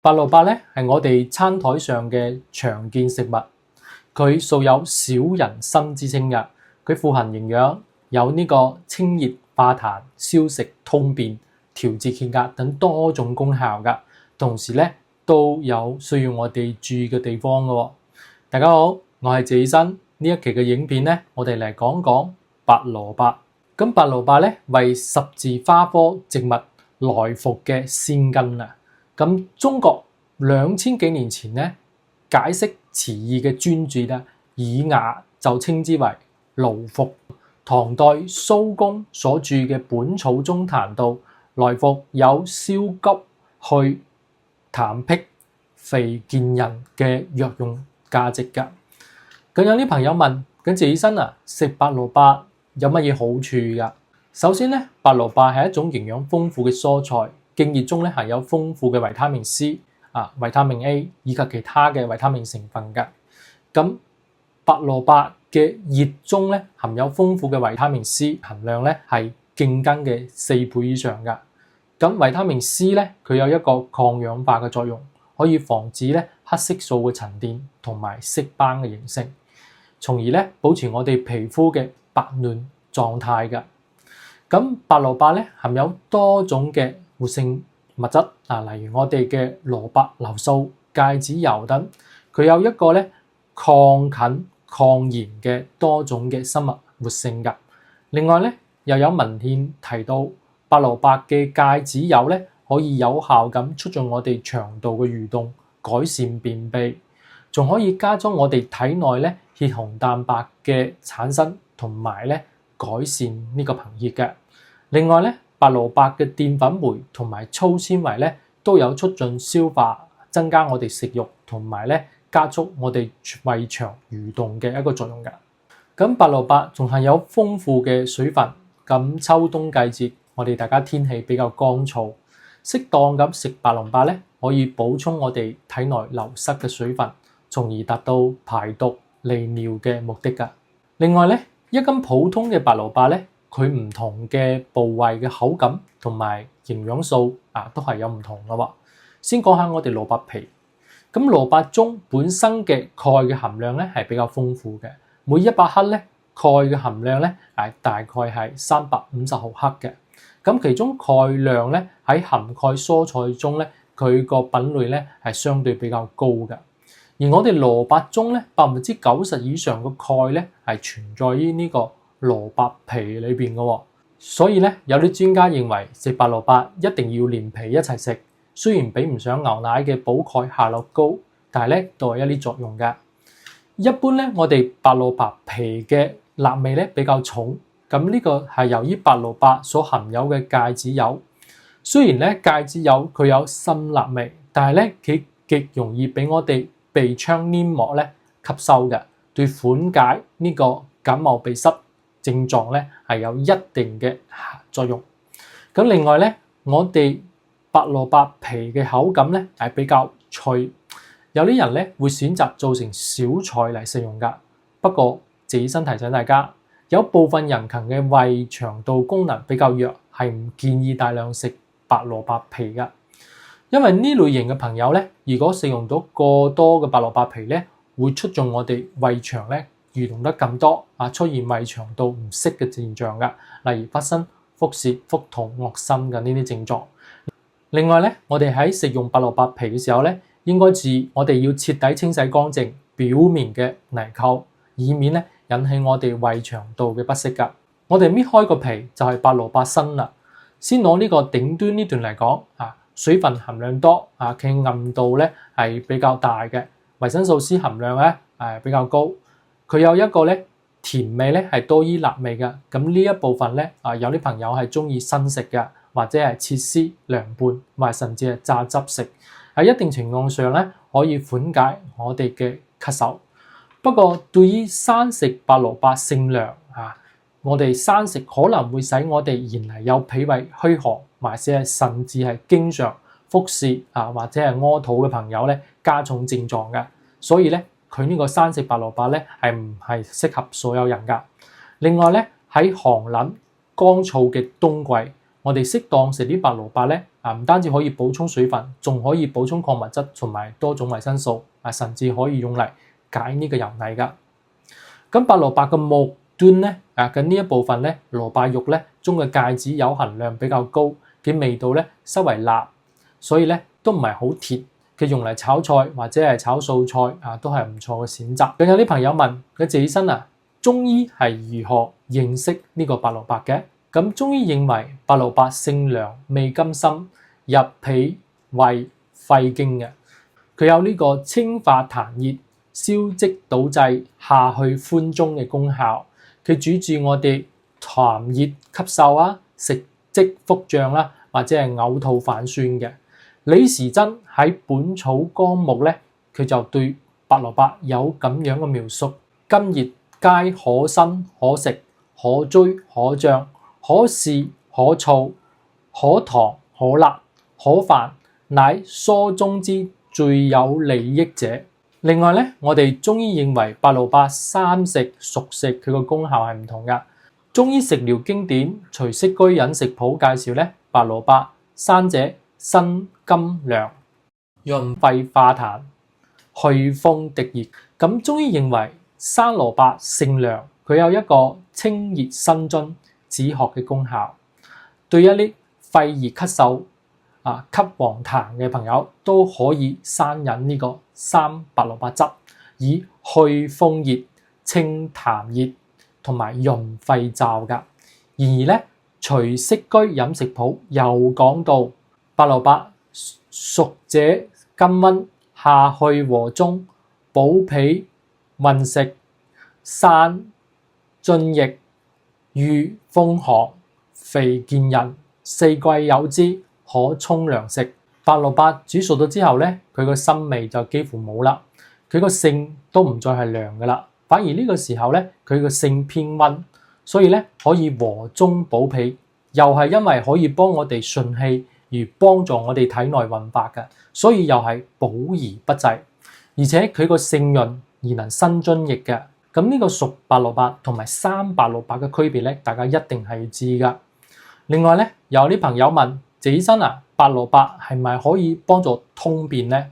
白蘿蔔咧係我哋餐台上嘅常見食物，佢素有小人參之稱嘅。佢富含營養，有呢個清熱化痰、消食通便、調節血壓等多種功效噶。同時咧都有需要我哋注意嘅地方嘅。大家好，我係謝醫生。呢一期嘅影片咧，我哋嚟講講白蘿蔔。咁白蘿蔔咧為十字花科植物來服嘅先根啊。咁中國2000幾年前咧解釋詞義嘅專著咧，爾雅就稱之為勞服。唐代蘇公所著嘅《本草中談》到，來服有消急、去痰僻、肥健人嘅藥用價值㗎。咁有啲朋友問：咁謝醫生啊，食白蘿蔔有乜嘢好處㗎？首先咧，白蘿蔔係一種營養豐富嘅蔬菜。莖葉中咧含有豐富嘅維他命 C、維他命 A 以及其他嘅維他命成分嘅。咁白蘿蔔嘅葉中咧含有豐富嘅維他命 C 含量咧係莖根嘅4倍以上嘅。咁維他命 C 咧佢有一個抗氧化嘅作用，可以防止咧黑色素嘅沉澱同埋色斑嘅形成，從而咧保持我哋皮膚嘅白嫩狀態嘅。咁白蘿蔔咧含有多種嘅活性物質例如我哋嘅蘿蔔硫素、芥子油等，佢有一個咧抗菌抗炎嘅多種嘅生物活性㗎。另外咧又有文獻提到，白蘿蔔嘅芥子油咧可以有效咁促進我哋腸道嘅蠕動，改善便秘，仲可以加速我哋體內咧血紅蛋白嘅產生，同埋咧改善呢個貧血嘅。另外咧，白蘿蔔嘅澱粉酶同埋粗纖維咧都有促進消化、增加我哋食慾同埋咧加速我哋胃腸蠕動嘅一個作用㗎。咁白蘿蔔仲係有豐富嘅水分。咁秋冬季節，我哋大家天氣比較乾燥，適當咁食白蘿蔔咧，可以補充我哋體內流失嘅水分，從而達到排毒利尿嘅目的㗎。另外咧，一根普通嘅白蘿蔔咧，佢唔同嘅部位嘅口感同埋營養素都係有唔同嘅喎。先講下我哋蘿蔔皮。咁蘿蔔中本身嘅鈣嘅含量咧係比較豐富嘅，每100克咧鈣嘅含量咧大概係350毫克嘅。咁其中鈣量咧喺含鈣蔬菜中咧，佢個品類咧係相對比較高嘅。而我哋蘿蔔中咧90%以上嘅鈣咧係存在於呢個蘿蔔皮裏邊嘅。所以咧有啲專家認為食白蘿蔔一定要連皮一齊食，雖然比唔上牛奶嘅補鈣效率高，但係咧都係一啲作用嘅。一般咧我哋白蘿蔔皮嘅辣味咧比較重，咁呢個係由於白蘿蔔所含有嘅芥子油。雖然咧芥子油佢有辛辣味，但係咧佢極容易俾我哋鼻腔黏膜咧吸收嘅，對緩解呢個感冒鼻塞症狀咧係有一定嘅作用。咁另外咧，我哋白蘿蔔皮嘅口感咧係比較脆，有啲人咧會選擇做成小菜嚟食用㗎。不過謝醫生提醒大家，有部分人群嘅胃腸道功能比較弱，係唔建議大量食白蘿蔔皮㗎。因為呢類型嘅朋友咧，如果食用到過多嘅白蘿蔔皮咧，會促進我哋胃腸咧蠕動得更多出現胃腸道唔適嘅現象㗎，例如發生腹瀉、腹痛、噁心嘅呢啲症狀。另外咧，我哋喺食用白蘿蔔皮嘅時候咧，應該注意我哋要徹底清洗乾淨表面嘅泥垢，以免咧引起我哋胃腸道嘅不適㗎。我哋搣開個皮就係白蘿蔔身啦。先攞呢個頂端呢段嚟講水分含量多佢韌度咧係比較大嘅，維生素 C 含量咧比較高，佢有一個咧甜味咧係多於辣味嘅。咁呢一部分咧有啲朋友係中意生食嘅，或者係切絲涼拌，或者甚至係榨汁食，喺一定情況上咧可以緩解我哋嘅咳嗽。不過對於生食白蘿蔔性涼我哋生食可能會使我哋原嚟有脾胃虛寒，或者係甚至係經常腹瀉或者係屙肚嘅朋友咧加重症狀嘅。所以咧佢呢個生食白蘿蔔咧係唔係適合所有人㗎。另外咧喺寒冷乾燥嘅冬季，我哋適當食啲白蘿蔔咧唔單止可以補充水分，仲可以補充礦物質同埋多種維生素，甚至可以用嚟解呢個油膩㗎。咁白蘿蔔嘅末端咧，嘅呢一部分咧，蘿蔔肉咧中嘅芥子油含量比較高，嘅味道咧稍為辣，所以咧都唔係好甜。佢用嚟炒菜或者係炒素菜都係唔錯嘅選擇。咁有啲朋友問佢自己身中醫係如何認識呢個白蘿蔔嘅？咁中醫認為白蘿蔔性涼、味甘深、入脾胃肺經嘅，佢有呢個清化痰熱、消積堵滯、下去寬中嘅功效。佢主治我哋痰熱咳嗽食積腹脹啦，或者係嘔吐反酸嘅。李時珍喺《本草綱目》咧，佢就對白蘿蔔有咁樣嘅描述：甘熱皆可辛可食，可追可醬，可視可燥，可糖可辣，可飯，乃疏中之最有利益者。另外咧，我哋中醫認為白蘿蔔生食熟食佢個功效係唔同噶。中醫食療經典《隨息居飲食譜》介紹咧，白蘿蔔生者辛甘涼，潤肺化痰，祛風滴熱。咁中醫認為生蘿蔔性涼，佢有一個清熱生津、止渴嘅功效，對一啲肺熱咳嗽、咳黃痰嘅朋友都可以生飲呢個生白蘿蔔汁，以祛風熱、清痰熱同埋潤肺燥噶。然而咧，隨息居飲食譜又講到白蘿蔔熟者甘溫，下去和中，補脾運食，散津液，遇風寒，肥健人，四季有之，可沖涼食。白蘿蔔煮熟咗之後咧，佢個辛味就幾乎冇啦，佢個性都唔再係涼噶啦，反而呢個時候咧，佢個性偏溫，所以咧可以和中補脾，又係因為可以幫我哋順氣而幫助我哋體內運化嘅，所以又係補而不滯，而且佢個性潤而能生津液嘅。咁呢個熟白蘿蔔同埋生白蘿蔔嘅區別咧，大家一定係要知噶。另外咧，有啲朋友問謝醫生白蘿蔔係咪可以幫助通便咧？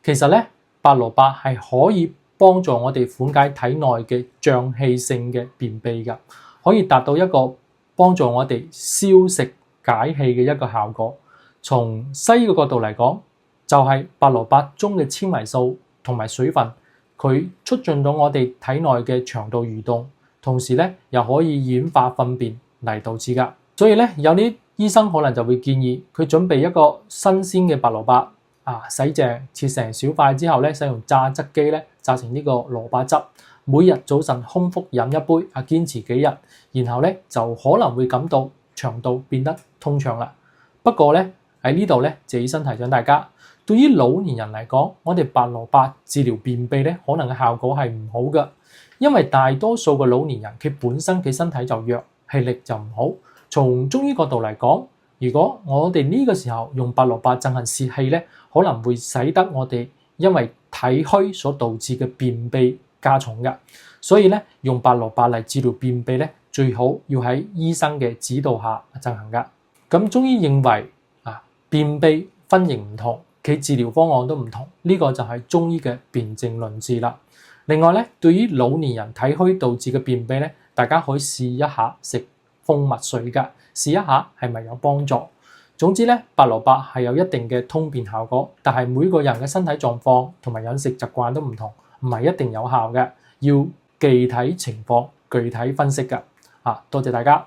其實咧，白蘿蔔係可以幫助我哋緩解體內嘅脹氣性嘅便秘噶，可以達到一個幫助我哋消食解氣嘅一個效果。從西醫嘅角度嚟講，就係白蘿蔔中嘅纖維素同埋水分，佢促進到我哋體內嘅腸道蠕動，同時咧又可以軟化糞便嚟導致噶。所以咧，有啲醫生可能就會建議佢準備一個新鮮嘅白蘿蔔，洗淨切成小塊之後咧，使用榨汁機咧榨成呢個蘿蔔汁，每日早晨空腹飲一杯，堅持幾日，然後咧就可能會感到腸道變得通暢啦。不過咧喺呢度咧，謝醫生提醒大家，對於老年人嚟講，我哋白蘿蔔治療便秘咧，可能嘅效果係唔好噶，因為大多數嘅老年人佢本身嘅身體就弱，氣力就唔好。從中醫角度嚟講，如果我哋呢個時候用白蘿蔔進行泄氣咧，可能會使得我哋因為體虛所導致嘅便秘加重嘅。所以咧，用白蘿蔔嚟治療便秘咧，最好要喺醫生嘅指導下進行噶。咁中醫認為便秘分型唔同，佢治療方案都唔同，呢個就係中醫嘅辨證論治啦。另外咧，對於老年人體虛導致嘅便秘咧，大家可以試一下食蜂蜜水㗎，試一下係咪有幫助。總之咧，白蘿蔔係有一定嘅通便效果，但係每個人嘅身體狀況同埋飲食習慣都唔同，唔係一定有效嘅，要具體情況具體分析㗎。多謝大家。